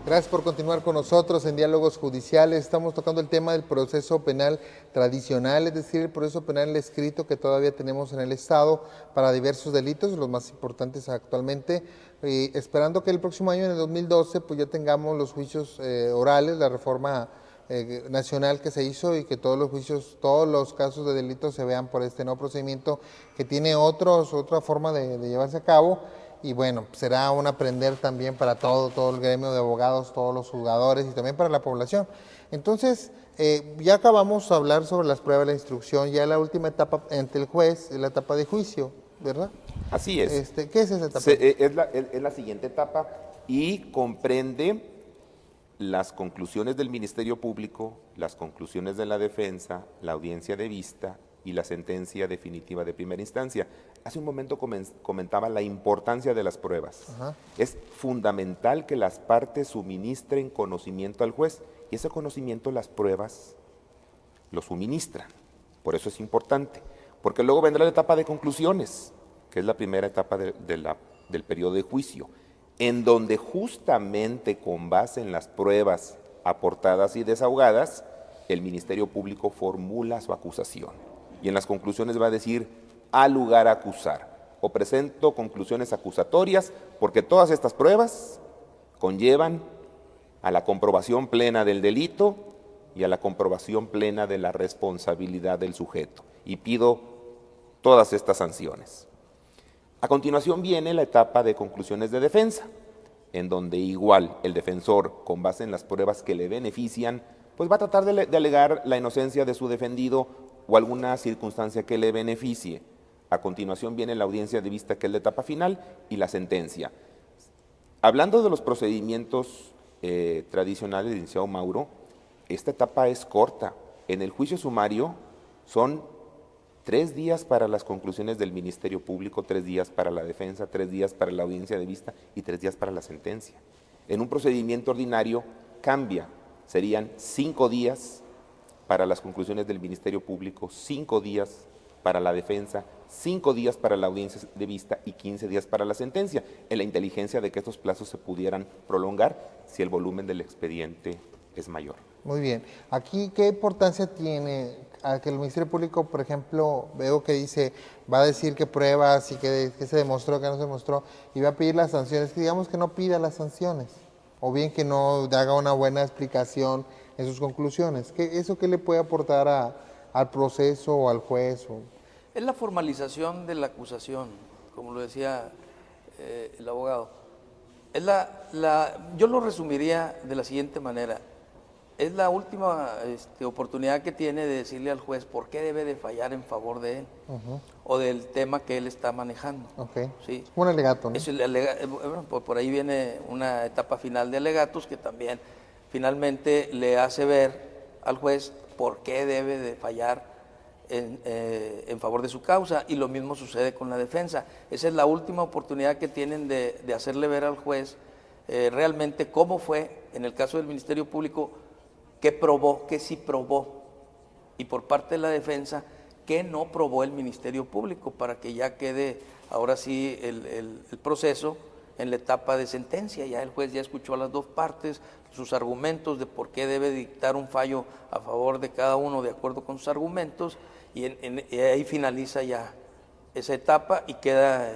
Gracias por continuar con nosotros en Diálogos Judiciales. Estamos tocando el tema del proceso penal tradicional, es decir, el proceso penal escrito que todavía tenemos en el Estado para diversos delitos, los más importantes actualmente, esperando que el próximo año, en el 2012, pues ya tengamos los juicios orales, la reforma nacional que se hizo, y que todos los juicios, todos los casos de delitos se vean por este nuevo procedimiento que tiene otra forma de llevarse a cabo. Y bueno, será un aprender también para todo el gremio de abogados, todos los juzgadores, y también para la población. Entonces, ya acabamos de hablar sobre las pruebas de la instrucción. Ya la última etapa ante el juez es la etapa de juicio, ¿verdad? Así es. ¿Qué es esa etapa? Es la siguiente etapa, y comprende las conclusiones del Ministerio Público, las conclusiones de la defensa, la audiencia de vista y la sentencia definitiva de primera instancia. Hace un momento comentaba la importancia de las pruebas. Ajá. Es fundamental que las partes suministren conocimiento al juez, y ese conocimiento las pruebas lo suministran. Por eso es importante, porque luego vendrá la etapa de conclusiones, que es la primera etapa del periodo de juicio, en donde justamente con base en las pruebas aportadas y desahogadas, el Ministerio Público formula su acusación. Y en las conclusiones va a decir: al lugar a acusar, o presento conclusiones acusatorias, porque todas estas pruebas conllevan a la comprobación plena del delito y a la comprobación plena de la responsabilidad del sujeto, y pido todas estas sanciones. A continuación viene la etapa de conclusiones de defensa, en donde igual el defensor, con base en las pruebas que le benefician, pues va a tratar de alegar la inocencia de su defendido o alguna circunstancia que le beneficie. A continuación viene la audiencia de vista, que es la etapa final, y la sentencia. Hablando de los procedimientos tradicionales, licenciado Mauro, esta etapa es corta. En el juicio sumario son 3 días para las conclusiones del Ministerio Público, 3 días para la defensa, 3 días para la audiencia de vista y 3 días para la sentencia. En un procedimiento ordinario cambia, serían 5 días para las conclusiones del Ministerio Público, 5 días para la defensa, 5 días para la audiencia de vista y 15 días para la sentencia, en la inteligencia de que estos plazos se pudieran prolongar si el volumen del expediente es mayor. Muy bien. Aquí, ¿qué importancia tiene a que el Ministerio Público, por ejemplo, veo que dice, va a decir qué pruebas y qué se demostró, qué no se demostró, y va a pedir las sanciones? Que digamos que no pida las sanciones, o bien que no haga una buena explicación en sus conclusiones. ¿Eso qué le puede aportar al proceso o al juez? Es la formalización de la acusación, como lo decía el abogado. Yo lo resumiría de la siguiente manera. Es la última oportunidad que tiene de decirle al juez por qué debe de fallar en favor de él o del tema que él está manejando. Ok. ¿Sí? Un alegato, ¿no? Es bueno, por ahí viene una etapa final de alegatos que también finalmente le hace ver al juez por qué debe de fallar en favor de su causa, y lo mismo sucede con la defensa. Esa es la última oportunidad que tienen de hacerle ver al juez realmente cómo fue, en el caso del Ministerio Público, qué probó, qué sí probó, y por parte de la defensa, qué no probó el Ministerio Público, para que ya quede ahora sí el proceso en la etapa de sentencia. Ya el juez ya escuchó a las dos partes, sus argumentos de por qué debe dictar un fallo a favor de cada uno de acuerdo con sus argumentos, y ahí finaliza ya esa etapa y queda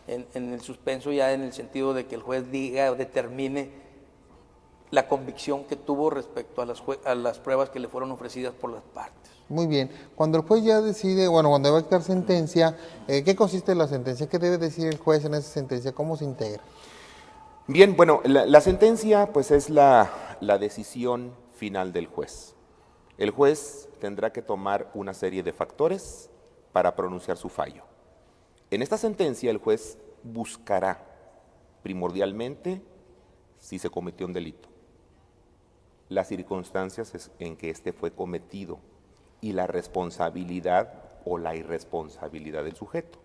en el suspenso, ya en el sentido de que el juez diga o determine la convicción que tuvo respecto a las pruebas que le fueron ofrecidas por las partes. Muy bien. Cuando el juez ya decide, bueno, cuando va a dictar sentencia, ¿qué consiste la sentencia? ¿Qué debe decir el juez en esa sentencia? ¿Cómo se integra? Bien, bueno, la sentencia pues es la decisión final del juez. El juez tendrá que tomar una serie de factores para pronunciar su fallo. En esta sentencia el juez buscará primordialmente si se cometió un delito, las circunstancias en que éste fue cometido y la responsabilidad o la irresponsabilidad del sujeto,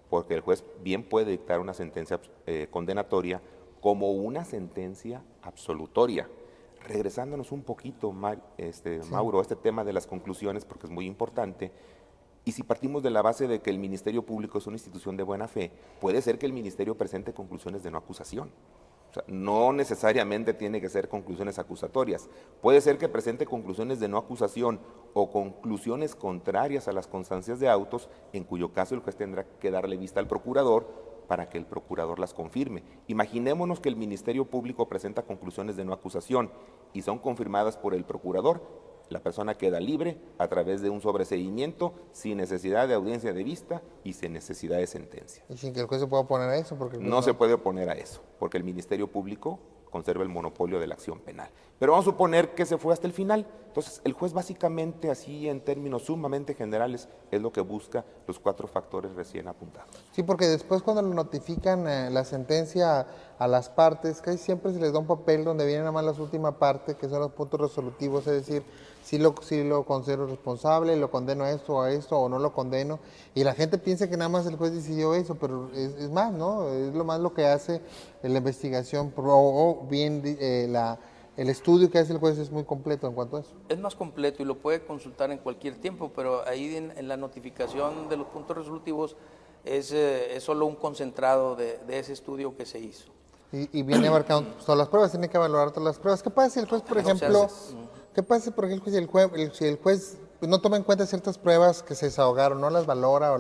porque el juez bien puede dictar una sentencia condenatoria como una sentencia absolutoria. Regresándonos un poquito, Mauro, a este tema de las conclusiones, porque es muy importante, y si partimos de la base de que el Ministerio Público es una institución de buena fe, puede ser que el Ministerio presente conclusiones de no acusación. O sea, no necesariamente tiene que ser conclusiones acusatorias. Puede ser que presente conclusiones de no acusación o conclusiones contrarias a las constancias de autos, en cuyo caso el juez tendrá que darle vista al procurador para que el procurador las confirme. Imaginémonos que el Ministerio Público presenta conclusiones de no acusación y son confirmadas por el procurador. La persona queda libre a través de un sobreseimiento, sin necesidad de audiencia de vista y sin necesidad de sentencia. Y sin que el juez se pueda oponer a eso. Porque no se puede oponer a eso, porque el Ministerio Público conserva el monopolio de la acción penal. Pero vamos a suponer que se fue hasta el final. Entonces, el juez básicamente, así en términos sumamente generales, es lo que busca los 4 factores recién apuntados. Sí, porque después cuando le notifican la sentencia a las partes, casi siempre se les da un papel donde viene nada más la última parte, que son los puntos resolutivos, es decir, si lo considero responsable, lo condeno a esto o no lo condeno, y la gente piensa que nada más el juez decidió eso, pero es más, ¿no? Es lo más lo que hace la investigación, o bien el estudio que hace el juez es muy completo en cuanto a eso. Es más completo y lo puede consultar en cualquier tiempo, pero ahí en la notificación de los puntos resolutivos es solo un concentrado de ese estudio que se hizo. Y viene abarcando todas las pruebas, tiene que valorar todas las pruebas. ¿Qué pasa si el juez, por ejemplo, si el juez no toma en cuenta ciertas pruebas que se desahogaron, no las valora,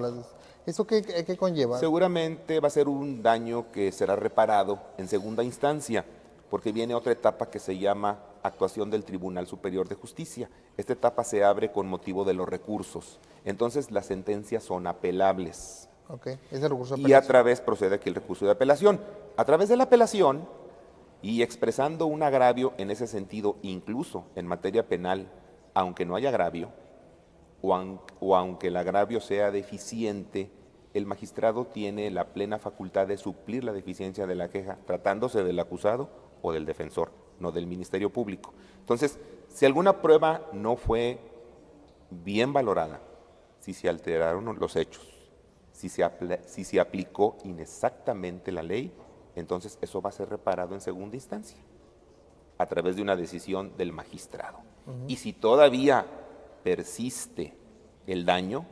¿eso qué conlleva? Seguramente va a ser un daño que será reparado en segunda instancia, porque viene otra etapa que se llama actuación del Tribunal Superior de Justicia. Esta etapa se abre con motivo de los recursos. Entonces las sentencias son apelables. Okay. Es el recurso de apelación. Y a través procede aquí el recurso de apelación. A través de la apelación y expresando un agravio en ese sentido, incluso en materia penal, aunque no haya agravio, o aunque el agravio sea deficiente, el magistrado tiene la plena facultad de suplir la deficiencia de la queja, tratándose del acusado o del defensor, no del Ministerio Público. Entonces, si alguna prueba no fue bien valorada, si se alteraron los hechos, si se aplicó inexactamente la ley, entonces eso va a ser reparado en segunda instancia, a través de una decisión del magistrado. Y si todavía persiste el daño,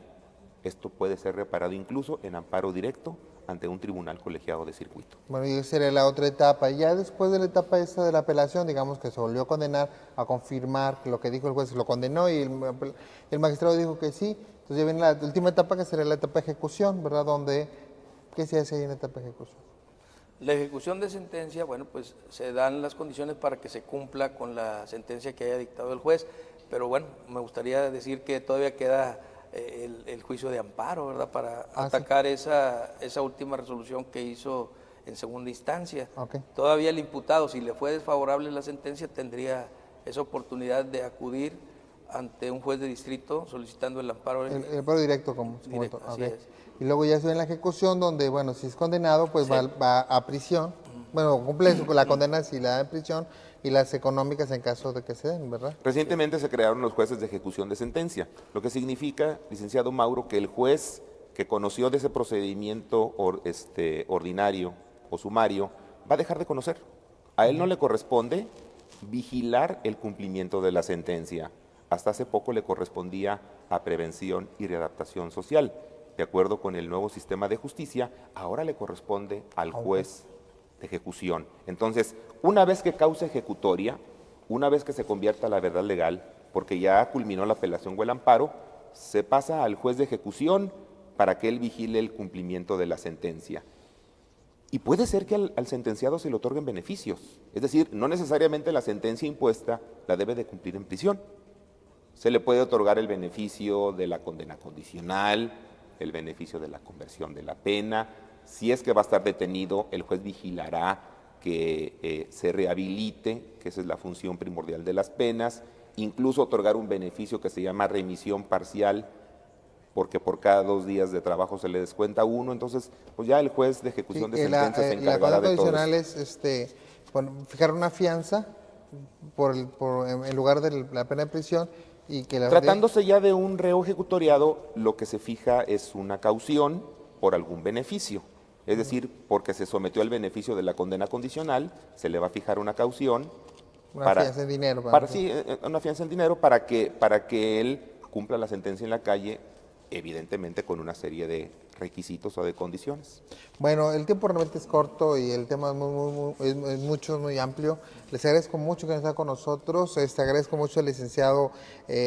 esto puede ser reparado incluso en amparo directo ante un tribunal colegiado de circuito. Bueno, y esa sería la otra etapa. Ya después de la etapa esta de la apelación, digamos que se volvió a condenar, a confirmar que lo que dijo el juez lo condenó y el magistrado dijo que sí. Entonces ya viene la última etapa, que sería la etapa de ejecución, ¿verdad? ¿Qué se hace ahí en la etapa de ejecución? La ejecución de sentencia, bueno, pues se dan las condiciones para que se cumpla con la sentencia que haya dictado el juez, pero bueno, me gustaría decir que todavía queda el juicio de amparo, ¿verdad? Para atacar sí. esa última resolución que hizo en segunda instancia. Okay. Todavía el imputado, si le fue desfavorable la sentencia, tendría esa oportunidad de acudir ante un juez de distrito solicitando el amparo. El amparo directo, como Directo, así okay. es. Y luego ya se ve en la ejecución, donde, bueno, si es condenado, pues Sí. va a prisión. Bueno, cumple la condena si la da en prisión, y las económicas en caso de que se den, ¿verdad? Recientemente se crearon los jueces de ejecución de sentencia, lo que significa, licenciado Mauro, que el juez que conoció de ese procedimiento ordinario o sumario va a dejar de conocer. A él no le corresponde vigilar el cumplimiento de la sentencia. Hasta hace poco le correspondía a prevención y readaptación social. De acuerdo con el nuevo sistema de justicia, ahora le corresponde al juez de ejecución. Entonces, una vez que causa ejecutoria, una vez que se convierta a la verdad legal, porque ya culminó la apelación o el amparo, se pasa al juez de ejecución para que él vigile el cumplimiento de la sentencia. Y puede ser que al sentenciado se le otorguen beneficios. Es decir, no necesariamente la sentencia impuesta la debe de cumplir en prisión. Se le puede otorgar el beneficio de la condena condicional, el beneficio de la conversión de la pena. Si es que va a estar detenido, el juez vigilará que se rehabilite, que esa es la función primordial de las penas, incluso otorgar un beneficio que se llama remisión parcial, porque por cada 2 días de trabajo se le descuenta uno. Entonces, pues ya el juez de ejecución de sentencia se encargará de todo. La condena condicional es fijar una fianza en lugar de la pena de prisión. Y que tratándose ya de un reo ejecutoriado, lo que se fija es una caución por algún beneficio. Es decir, porque se sometió al beneficio de la condena condicional, se le va a fijar una caución. Una fianza en dinero. Una fianza en dinero para que él cumpla la sentencia en la calle, evidentemente con una serie de requisitos o de condiciones. Bueno, el tiempo realmente es corto y el tema es muy amplio. Les agradezco mucho que estén con nosotros. Agradezco mucho al licenciado,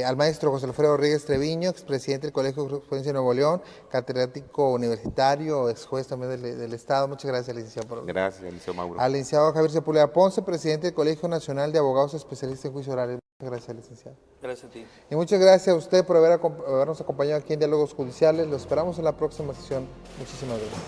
al maestro José Alfredo Rodríguez Treviño, expresidente del Colegio de Jurisprudencia de Nuevo León, catedrático universitario, ex juez también del Estado. Muchas gracias, licenciado. Gracias, licenciado Mauro. Al licenciado Javier Sepúlveda Ponce, presidente del Colegio Nacional de Abogados Especialistas en Juicio Oral. Muchas gracias, licenciado. Gracias a ti. Y muchas gracias a usted por habernos acompañado aquí en Diálogos Judiciales. Lo esperamos en la próxima sesión. Muchísimas gracias.